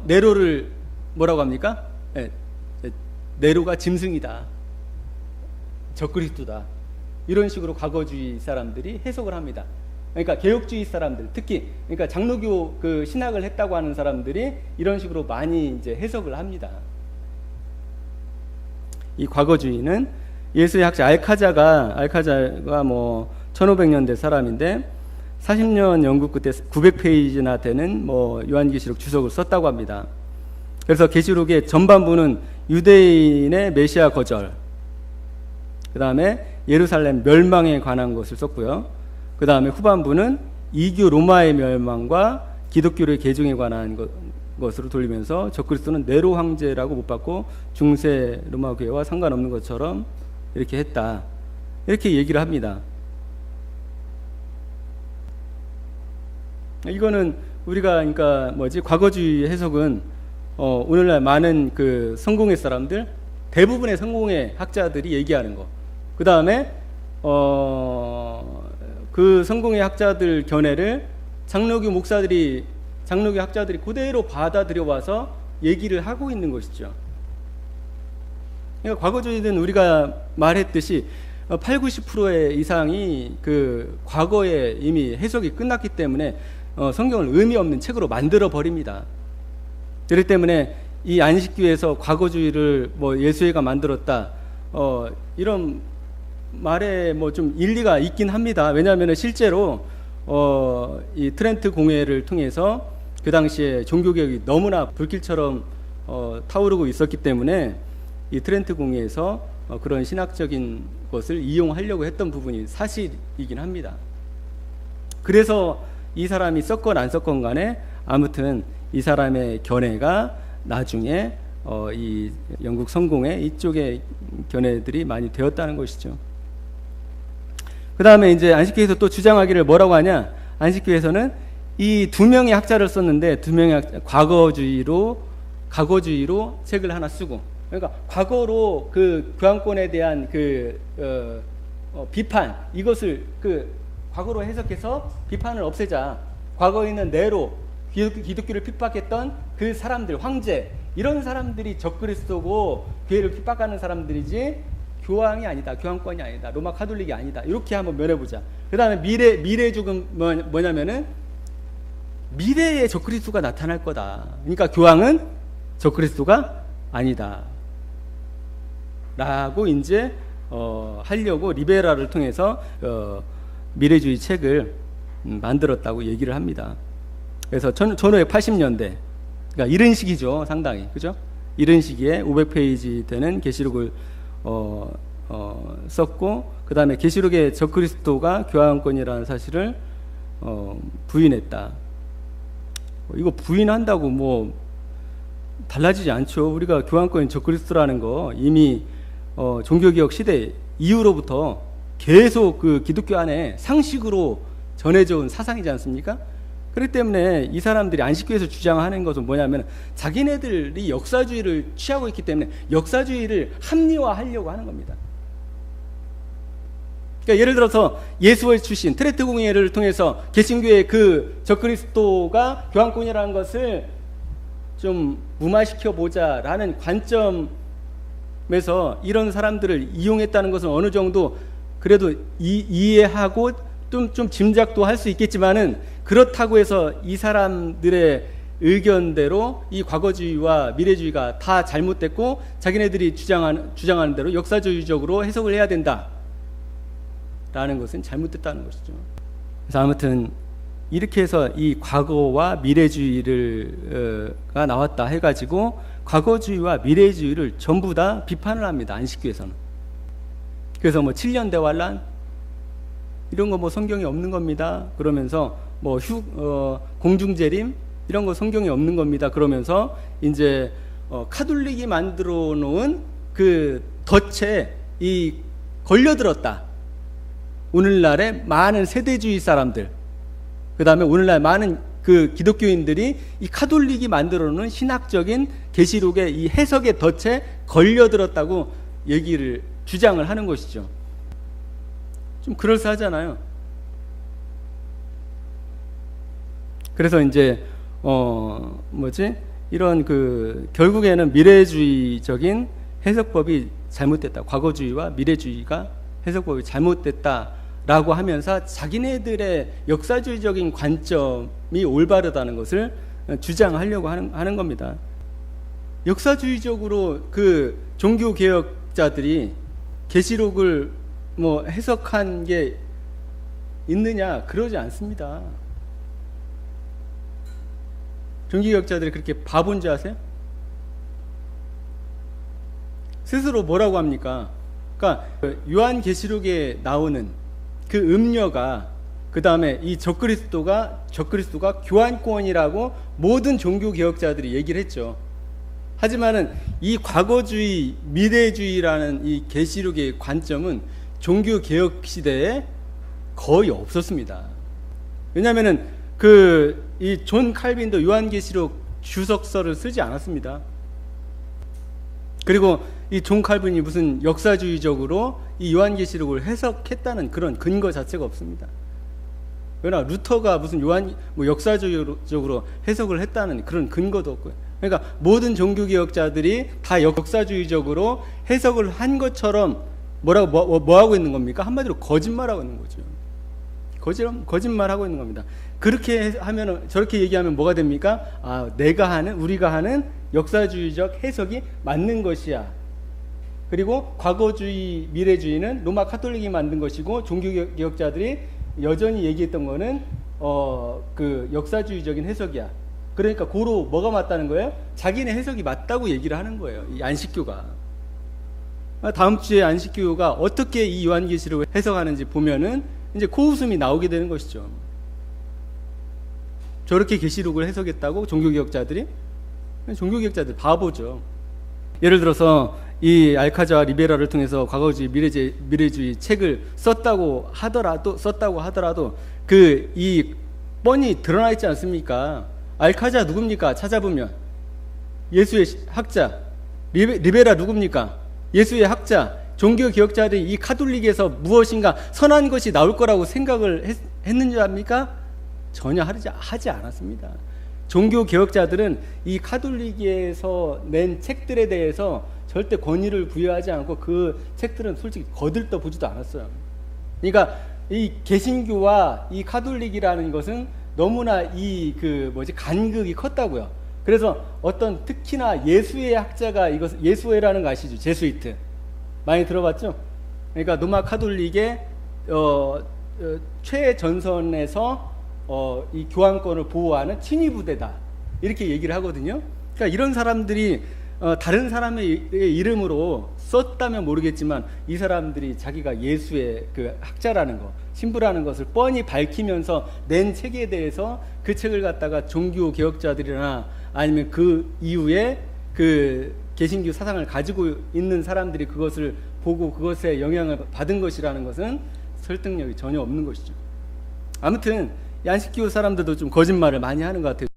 네로를 뭐라고 합니까? 예, 네로가 짐승이다, 적그리스도다, 이런 식으로 과거주의 사람들이 해석을 합니다. 그러니까 개혁주의 사람들, 특히 그러니까 장로교 그 신학을 했다고 하는 사람들이 이런 식으로 많이 이제 해석을 합니다. 이 과거주의는 예수의 학자 알카자가 뭐 1500년대 사람인데 40년 연구 끝에 900페이지나 되는 뭐 요한계시록 주석을 썼다고 합니다. 그래서 계시록의 전반부는 유대인의 메시아 거절, 그 다음에 예루살렘 멸망에 관한 것을 썼고요. 그 다음에 후반부는 이교 로마의 멸망과 기독교의 개종에 관한 것으로 돌리면서 적그리스도는 네로 황제라고 못 받고 중세 로마 교회와 상관없는 것처럼 이렇게 했다, 이렇게 얘기를 합니다. 이거는 우리가 그러니까 과거주의 해석은 오늘날 많은 그 성공의 사람들, 대부분의 성공의 학자들이 얘기하는 거, 그 다음에 그 성공의 학자들 견해를 장로교 학자들이 그대로 받아들여 와서 얘기를 하고 있는 것이죠. 그러니까 과거주의는 우리가 말했듯이 80-90% 이상이 그 과거에 이미 해석이 끝났기 때문에 성경을 의미 없는 책으로 만들어 버립니다. 그렇기 때문에 이 안식교에서 과거주의를 예수회가 만들었다, 이런 말에 좀 일리가 있긴 합니다. 왜냐하면 실제로 이 트렌트 공회를 통해서 그 당시에 종교개혁이 너무나 불길처럼 타오르고 있었기 때문에 이 트렌트 공회에서 그런 신학적인 것을 이용하려고 했던 부분이 사실이긴 합니다. 그래서 이 사람이 썼건 안 썼건 간에 아무튼 이 사람의 견해가 나중에 이 영국 성공의 이쪽의 견해들이 많이 되었다는 것이죠. 그 다음에 이제 안식교에서 또 주장하기를 뭐라고 하냐? 안식교에서는 이 두 명의 학자를 썼는데, 두 명의 학자, 과거주의로 책을 하나 쓰고, 그러니까 과거로 그 교황권에 대한 그 비판, 이것을 그 과거로 해석해서 비판을 없애자. 과거에 있는 네로, 기독교를 핍박했던 그 사람들, 황제, 이런 사람들이 적그리스도고 교회를 핍박하는 사람들이지 교황이 아니다, 교황권이 아니다, 로마 카톨릭이 아니다, 이렇게 한번 면해보자. 그 다음에 미래주금 뭐냐면은 미래에 적그리스도가 나타날 거다. 그러니까 교황은 적그리스도가 아니다 라고 이제 하려고 리베라를 통해서 미래주의 책을 만들었다고 얘기를 합니다. 그래서 1580년대, 그러니까 이런 시기죠, 상당히, 그죠? 이런 시기에 500페이지 되는 계시록을 썼고, 그 다음에 계시록의 적그리스도가 교황권이라는 사실을 부인했다. 이거 부인한다고 달라지지 않죠. 우리가 교황권이 적그리스도라는 거 이미 종교개혁 시대 이후로부터 계속 그 기독교 안에 상식으로 전해져 온 사상이지 않습니까? 그렇기 때문에 이 사람들이 안식교에서 주장하는 것은 뭐냐면 자기네들이 역사주의를 취하고 있기 때문에 역사주의를 합리화하려고 하는 겁니다. 그러니까 예를 들어서 예수회 출신 트레트 공회를 통해서 개신교의 그 적그리스도가 교황권이라는 것을 좀 무마시켜 보자라는 관점에서 이런 사람들을 이용했다는 것은 어느 정도 그래도 이해하고 좀 짐작도 할 수 있겠지만은, 그렇다고 해서 이 사람들의 의견대로 이 과거주의와 미래주의가 다 잘못됐고 자기네들이 주장하는 대로 역사주의적으로 해석을 해야 된다 라는 것은 잘못됐다는 것이죠. 그래서 아무튼 이렇게 해서 이 과거와 미래주의가 나왔다 해가지고 과거주의와 미래주의를 전부 다 비판을 합니다, 안식교에서는. 그래서 7년 대환란 이런 거 성경에 없는 겁니다 그러면서 공중재림 이런 거 성경에 없는 겁니다 그러면서 이제 카톨릭이 만들어 놓은 그 덫에 걸려들었다 오늘날의 많은 세대주의 사람들, 그 다음에 오늘날 많은 그 기독교인들이 이 카톨릭이 만들어 놓은 신학적인 계시록의 이 해석의 덫에 걸려들었다고 얘기를 주장을 하는 것이죠. 좀 그럴싸하잖아요. 그래서 이제 이런 그 결국에는 미래주의적인 해석법이 잘못됐다. 과거주의와 미래주의가 해석법이 잘못됐다라고 하면서 자기네들의 역사주의적인 관점이 올바르다는 것을 주장하려고 하는 겁니다. 역사주의적으로 그 종교개혁자들이 계시록을 뭐 해석한 게 있느냐? 그러지 않습니다. 종교개혁자들이 그렇게 바본지 아세요? 스스로 뭐라고 합니까? 그러니까 요한계시록에 나오는 그 음녀가, 그 다음에 이 적그리스도가 교환권이라고 모든 종교개혁자들이 얘기를 했죠. 하지만은 이 과거주의, 미래주의라는 이 계시록의 관점은 종교개혁 시대에 거의 없었습니다. 왜냐하면은 이 존 칼빈도 요한계시록 주석서를 쓰지 않았습니다. 그리고 이 존 칼빈이 무슨 역사주의적으로 이 요한계시록을 해석했다는 그런 근거 자체가 없습니다. 그러나 루터가 무슨 역사주의적으로 해석을 했다는 그런 근거도 없고요. 그러니까 모든 종교개혁자들이 다 역사주의적으로 해석을 한 것처럼 뭐 하고 있는 겁니까? 한마디로 거짓말하고 있는 거죠. 거짓말하고 있는 겁니다. 그렇게 하면, 저렇게 얘기하면 뭐가 됩니까? 우리가 하는 역사주의적 해석이 맞는 것이야. 그리고 과거주의, 미래주의는 로마 카톨릭이 만든 것이고, 종교개혁자들이 여전히 얘기했던 거는 그 역사주의적인 해석이야. 그러니까 고로 뭐가 맞다는 거예요? 자기네 해석이 맞다고 얘기를 하는 거예요. 이 안식교가. 다음 주에 안식교가 어떻게 이 요한계시록을 해석하는지 보면은 이제 코웃음이 나오게 되는 것이죠. 저렇게 계시록을 해석했다고 종교개혁자들이? 종교개혁자들 바보죠. 예를 들어서 이 알카자와 리베라를 통해서 과거주의, 미래주의 책을 썼다고 하더라도 이 뻔히 드러나 있지 않습니까? 알카자 누굽니까? 찾아보면 예수의 학자. 리베라 누굽니까? 예수의 학자. 종교개혁자들이 이 카톨릭에서 무엇인가 선한 것이 나올 거라고 생각을 했는지 압니까? 전혀 하지 않았습니다. 종교개혁자들은 이 카톨릭에서 낸 책들에 대해서 절대 권위를 부여하지 않고 그 책들은 솔직히 거들떠 보지도 않았어요. 그러니까 이 개신교와 이 카톨릭이라는 것은 너무나 간극이 컸다고요. 그래서 어떤 특히나 예수의 학자가 예수회라는 거 아시죠? 제수이트 많이 들어봤죠? 그러니까 로마 카톨릭의 최전선에서 이 교황권을 보호하는 친위부대다, 이렇게 얘기를 하거든요. 그러니까 이런 사람들이 다른 사람의 이름으로 썼다면 모르겠지만 이 사람들이 자기가 예수의 그 학자라는 거, 신부라는 것을 뻔히 밝히면서 낸 책에 대해서 그 책을 갖다가 종교 개혁자들이나 아니면 그 이후에 그 개신교 사상을 가지고 있는 사람들이 그것을 보고 그것에 영향을 받은 것이라는 것은 설득력이 전혀 없는 것이죠. 아무튼 안식교 사람들도 좀 거짓말을 많이 하는 것 같아요.